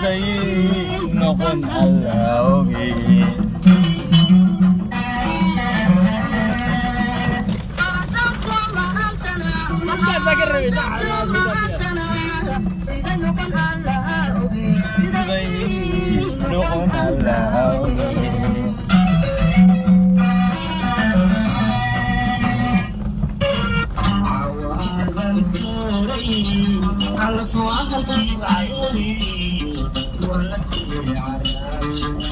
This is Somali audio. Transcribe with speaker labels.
Speaker 1: siday noqon allawgi siday noqon allawgi على فوق العيوني ولا تجري على